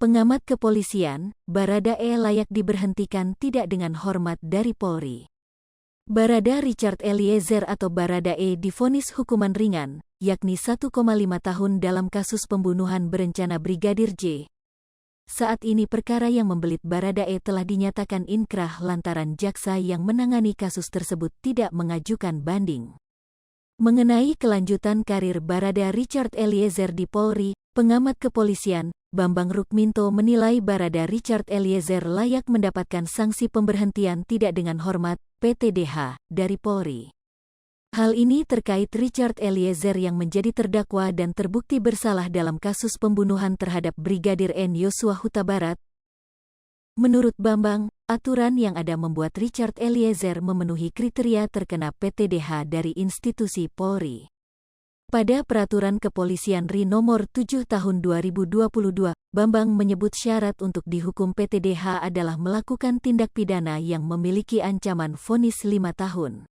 Pengamat kepolisian, Baradae layak diberhentikan tidak dengan hormat dari Polri. Barada Richard Eliezer atau Baradae divonis hukuman ringan, yakni 1,5 tahun dalam kasus pembunuhan berencana Brigadir J. Saat ini perkara yang membelit Baradae telah dinyatakan inkrah lantaran jaksa yang menangani kasus tersebut tidak mengajukan banding. Mengenai kelanjutan karir Barada Richard Eliezer di Polri, pengamat kepolisian, Bambang Rukminto menilai Barada Richard Eliezer layak mendapatkan sanksi pemberhentian tidak dengan hormat, PTDH, dari Polri. Hal ini terkait Richard Eliezer yang menjadi terdakwa dan terbukti bersalah dalam kasus pembunuhan terhadap Brigadir N. Yosua Huta Barat. Menurut Bambang, aturan yang ada membuat Richard Eliezer memenuhi kriteria terkena PTDH dari institusi Polri. Pada Peraturan Kepolisian RI Nomor 7 Tahun 2022, Bambang menyebut syarat untuk dihukum PTDH adalah melakukan tindak pidana yang memiliki ancaman vonis 5 tahun.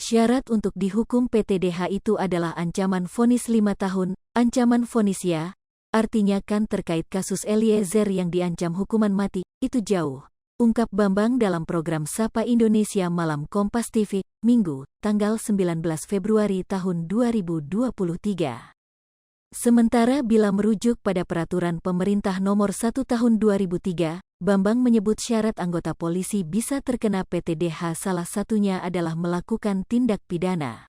Syarat untuk dihukum PTDH itu adalah ancaman vonis 5 tahun, ancaman vonis ya, artinya kan terkait kasus Eliezer yang diancam hukuman mati, itu jauh. Ungkap Bambang dalam program Sapa Indonesia Malam Kompas TV, Minggu, tanggal 19 Februari tahun 2023. Sementara bila merujuk pada Peraturan Pemerintah Nomor 1 Tahun 2003, Bambang menyebut syarat anggota polisi bisa terkena PTDH salah satunya adalah melakukan tindak pidana.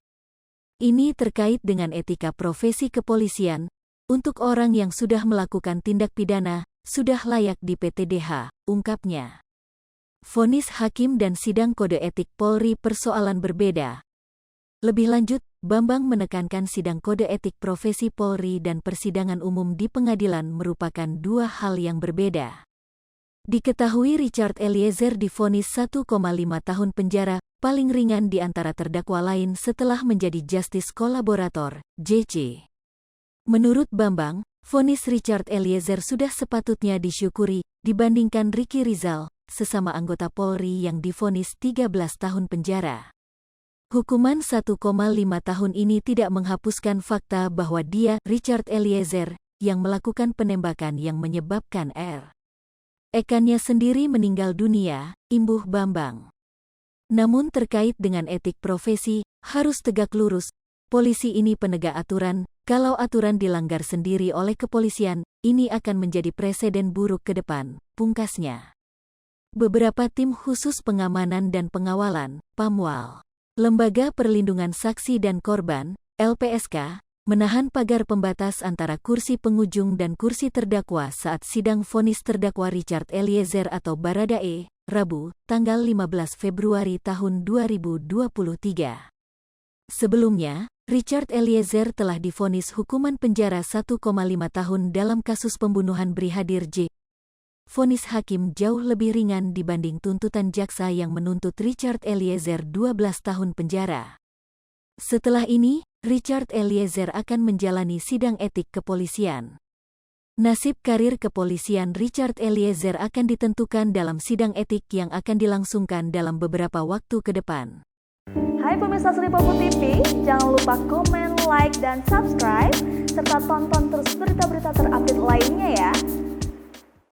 Ini terkait dengan etika profesi kepolisian. Untuk orang yang sudah melakukan tindak pidana, sudah layak di PTDH, ungkapnya. Vonis hakim dan sidang kode etik Polri persoalan berbeda. Lebih lanjut, Bambang menekankan sidang kode etik profesi Polri dan persidangan umum di pengadilan merupakan dua hal yang berbeda. Diketahui Richard Eliezer divonis 1,5 tahun penjara, paling ringan di antara terdakwa lain setelah menjadi justice kolaborator, JC. Menurut Bambang, vonis Richard Eliezer sudah sepatutnya disyukuri, dibandingkan Ricky Rizal, sesama anggota Polri yang divonis 13 tahun penjara. Hukuman 1,5 tahun ini tidak menghapuskan fakta bahwa dia, Richard Eliezer, yang melakukan penembakan yang menyebabkan rekannya sendiri meninggal dunia, imbuh Bambang. Namun terkait dengan etik profesi, harus tegak lurus, polisi ini penegak aturan, kalau aturan dilanggar sendiri oleh kepolisian, ini akan menjadi preseden buruk ke depan, pungkasnya. Beberapa tim khusus pengamanan dan pengawalan, PAMWAL, Lembaga Perlindungan Saksi dan Korban, LPSK, menahan pagar pembatas antara kursi pengunjung dan kursi terdakwa saat sidang vonis terdakwa Richard Eliezer atau Baradae, Rabu, tanggal 15 Februari tahun 2023. Sebelumnya, Richard Eliezer telah divonis hukuman penjara 1,5 tahun dalam kasus pembunuhan Brigadir J. Vonis hakim jauh lebih ringan dibanding tuntutan jaksa yang menuntut Richard Eliezer 12 tahun penjara. Setelah ini, Richard Eliezer akan menjalani sidang etik kepolisian. Nasib karir kepolisian Richard Eliezer akan ditentukan dalam sidang etik yang akan dilangsungkan dalam beberapa waktu ke depan. Hai pemirsa Sri Popo TV, jangan lupa komen, like, dan subscribe, serta tonton terus berita-berita terupdate lainnya ya.